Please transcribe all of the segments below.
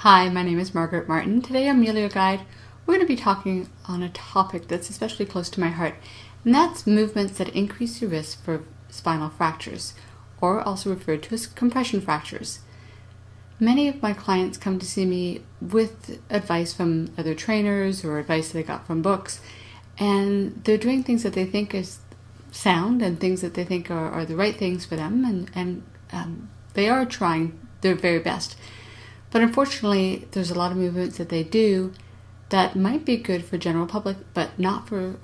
Hi, my name is Margaret Martin. Today on Meal Your Guide, we're going to be talking on a topic that's especially close to my heart, and that's movements that increase your risk for spinal fractures, or also referred to as compression fractures. Many of my clients come to see me with advice from other trainers or advice they got from books, and they're doing things that they think is sound and things that they think are the right things for them, and they are trying their very best. But unfortunately, there's a lot of movements that they do that might be good for general public, but not for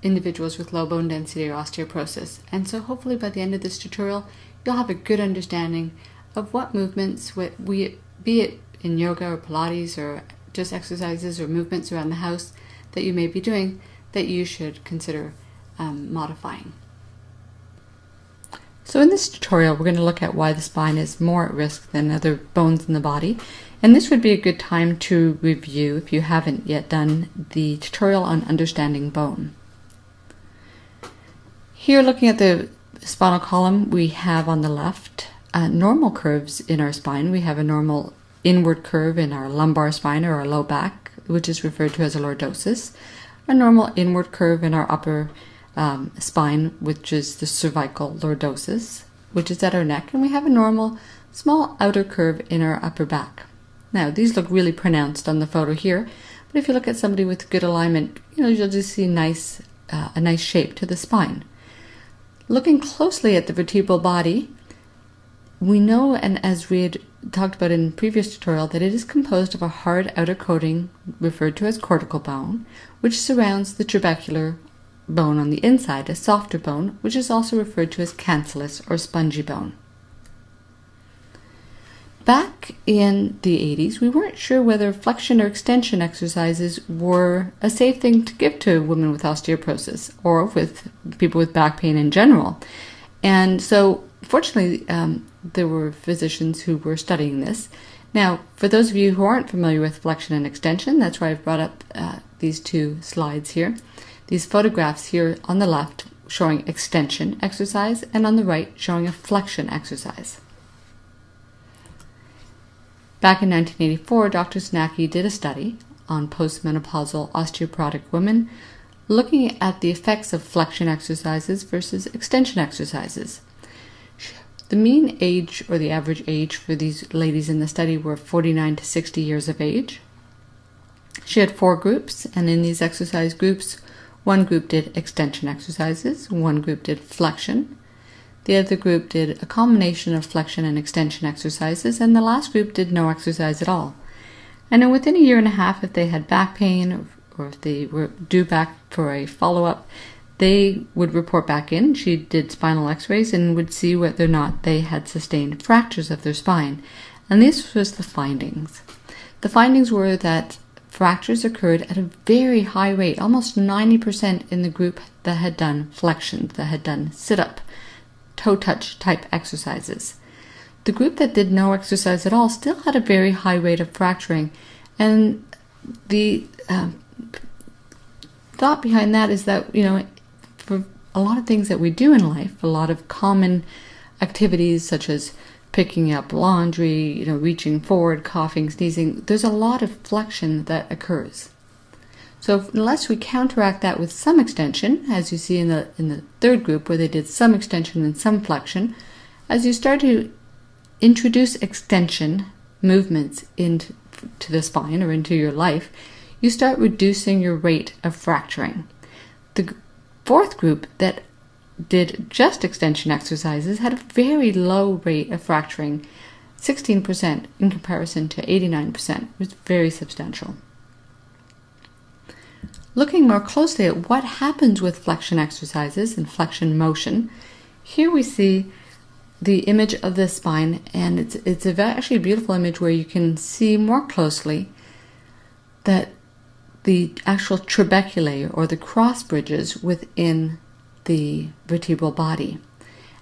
individuals with low bone density or osteoporosis. And so hopefully by the end of this tutorial, you'll have a good understanding of what movements, be it in yoga or Pilates or just exercises or movements around the house that you may be doing, that you should consider modifying. So in this tutorial, we're going to look at why the spine is more at risk than other bones in the body. And this would be a good time to review, if you haven't yet done, the tutorial on understanding bone. Here, looking at the spinal column, we have on the left normal curves in our spine. We have a normal inward curve in our lumbar spine or our low back, which is referred to as a lordosis. A normal inward curve in our upper spine, which is the cervical lordosis, which is at our neck, and we have a normal small outer curve in our upper back. Now, these look really pronounced on the photo here, but if you look at somebody with good alignment, you'll just see a nice shape to the spine. Looking closely at the vertebral body, we know, and as we had talked about in previous tutorial, that it is composed of a hard outer coating referred to as cortical bone, which surrounds the trabecular bone on the inside, a softer bone, which is also referred to as cancellous or spongy bone. Back in the 80s, we weren't sure whether flexion or extension exercises were a safe thing to give to women with osteoporosis or with people with back pain in general. And so, fortunately, there were physicians who were studying this. Now, for those of you who aren't familiar with flexion and extension, that's why I've brought up these two slides here. These photographs here on the left showing extension exercise and on the right showing a flexion exercise. Back in 1984, Dr. Snacki did a study on postmenopausal osteoporotic women looking at the effects of flexion exercises versus extension exercises. The mean age or the average age for these ladies in the study were 49 to 60 years of age. She had 4 groups, and in these exercise groups, one group did extension exercises, one group did flexion, the other group did a combination of flexion and extension exercises, and the last group did no exercise at all. And then within a year and a half, if they had back pain or if they were due back for a follow-up, they would report back in. She did spinal x-rays and would see whether or not they had sustained fractures of their spine. And this was the findings. The findings were that fractures occurred at a very high rate, almost 90% in the group that had done flexions, that had done sit-up, toe-touch type exercises. The group that did no exercise at all still had a very high rate of fracturing, and the thought behind that is that, for a lot of things that we do in life, a lot of common activities such as picking up laundry, reaching forward, coughing, sneezing, there's a lot of flexion that occurs. So unless we counteract that with some extension, as you see in the third group where they did some extension and some flexion, as you start to introduce extension movements into the spine or into your life, you start reducing your rate of fracturing. The fourth group that did just extension exercises had a very low rate of fracturing, 16% in comparison to 89%. It was very substantial. Looking more closely at what happens with flexion exercises and flexion motion, here we see the image of the spine, and it's actually a beautiful image where you can see more closely that the actual trabeculae or the cross bridges within the vertebral body.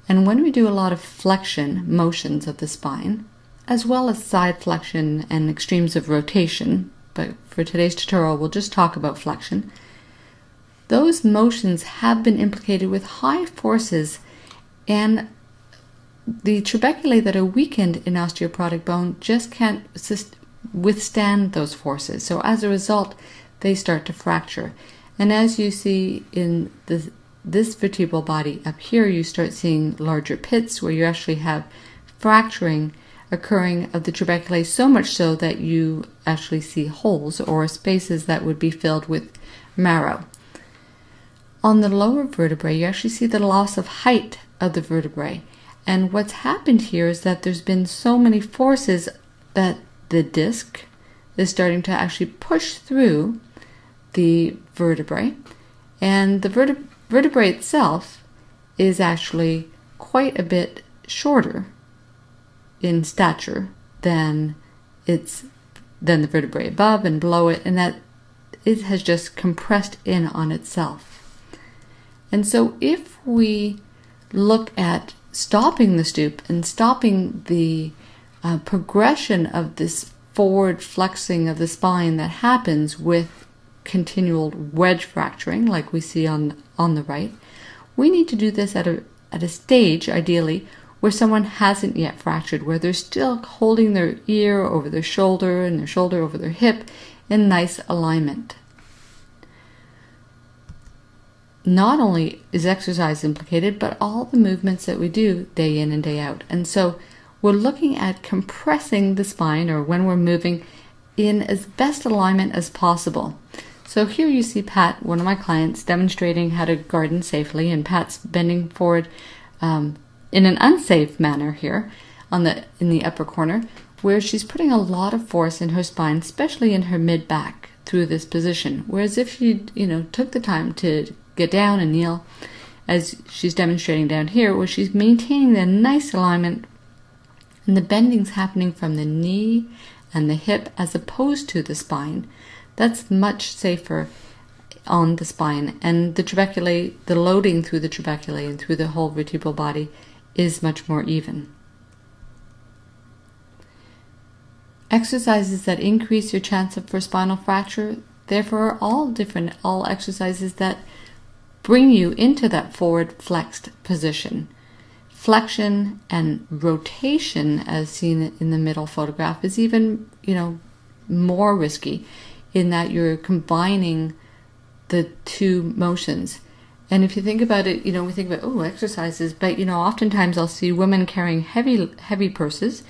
And when we do a lot of flexion motions of the spine, as well as side flexion and extremes of rotation, but for today's tutorial we'll just talk about flexion, those motions have been implicated with high forces, and the trabeculae that are weakened in osteoporotic bone just can't withstand those forces. So as a result, they start to fracture. And as you see in this vertebral body up here, you start seeing larger pits where you actually have fracturing occurring of the trabeculae, so much so that you actually see holes or spaces that would be filled with marrow. On the lower vertebrae, you actually see the loss of height of the vertebrae. And what's happened here is that there's been so many forces that the disc is starting to actually push through the vertebrae. And the vertebrae itself is actually quite a bit shorter in stature than the vertebrae above and below it, and that it has just compressed in on itself. And so if we look at stopping the stoop and stopping the progression of this forward flexing of the spine that happens with continual wedge fracturing, like we see on the right, we need to do this at a stage, ideally, where someone hasn't yet fractured, where they're still holding their ear over their shoulder and their shoulder over their hip in nice alignment. Not only is exercise implicated, but all the movements that we do day in and day out. And so we're looking at compressing the spine, or when we're moving, in as best alignment as possible. So here you see Pat, one of my clients, demonstrating how to garden safely, and Pat's bending forward in an unsafe manner here in the upper corner, where she's putting a lot of force in her spine, especially in her mid-back, through this position. Whereas if she took the time to get down and kneel, as she's demonstrating down here, where she's maintaining the nice alignment, and the bending's happening from the knee and the hip as opposed to the spine, that's much safer on the spine. And the trabeculae, the loading through the trabeculae and through the whole vertebral body is much more even. Exercises that increase your chance for spinal fracture, therefore, are all exercises that bring you into that forward flexed position. Flexion and rotation, as seen in the middle photograph, is even more risky, in that you're combining the two motions. And if you think about it, we think about exercises, but oftentimes I'll see women carrying heavy purses,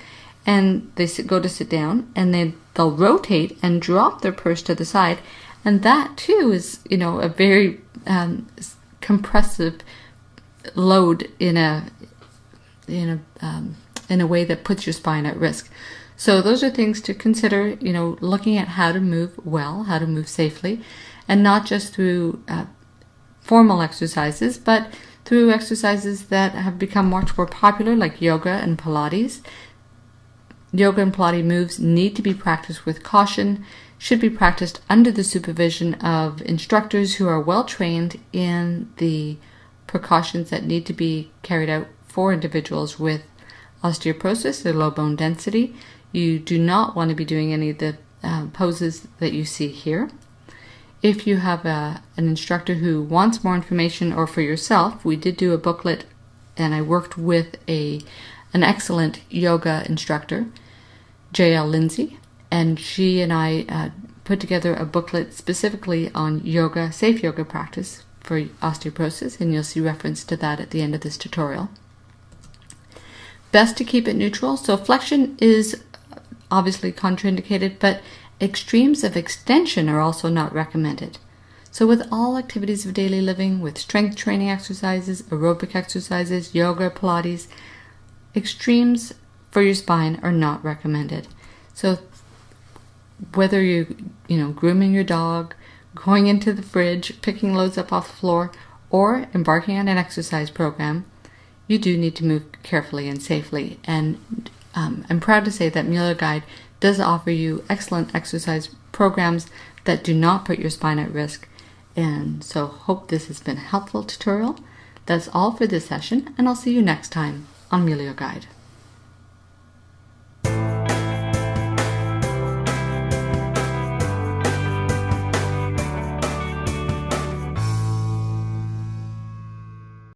and they go to sit down, and they'll rotate and drop their purse to the side, and that too is a very compressive load in a way that puts your spine at risk. So those are things to consider, looking at how to move well, how to move safely, and not just through formal exercises, but through exercises that have become much more popular, like yoga and Pilates. Yoga and Pilates moves need to be practiced with caution, should be practiced under the supervision of instructors who are well trained in the precautions that need to be carried out for individuals with osteoporosis or low bone density. You do not want to be doing any of the poses that you see here. If you have an instructor who wants more information, or for yourself, we did do a booklet, and I worked with an excellent yoga instructor, J.L. Lindsay, and she and I put together a booklet specifically on yoga, safe yoga practice for osteoporosis, and you'll see reference to that at the end of this tutorial. Best to keep it neutral. So flexion is obviously contraindicated, but extremes of extension are also not recommended. So with all activities of daily living, with strength training exercises, aerobic exercises, yoga, Pilates, extremes for your spine are not recommended. So whether you're grooming your dog, going into the fridge, picking loads up off the floor, or embarking on an exercise program, you do need to move carefully and safely. And I'm proud to say that Mueller Guide does offer you excellent exercise programs that do not put your spine at risk. And so hope this has been a helpful tutorial. That's all for this session, and I'll see you next time on Mueller Guide.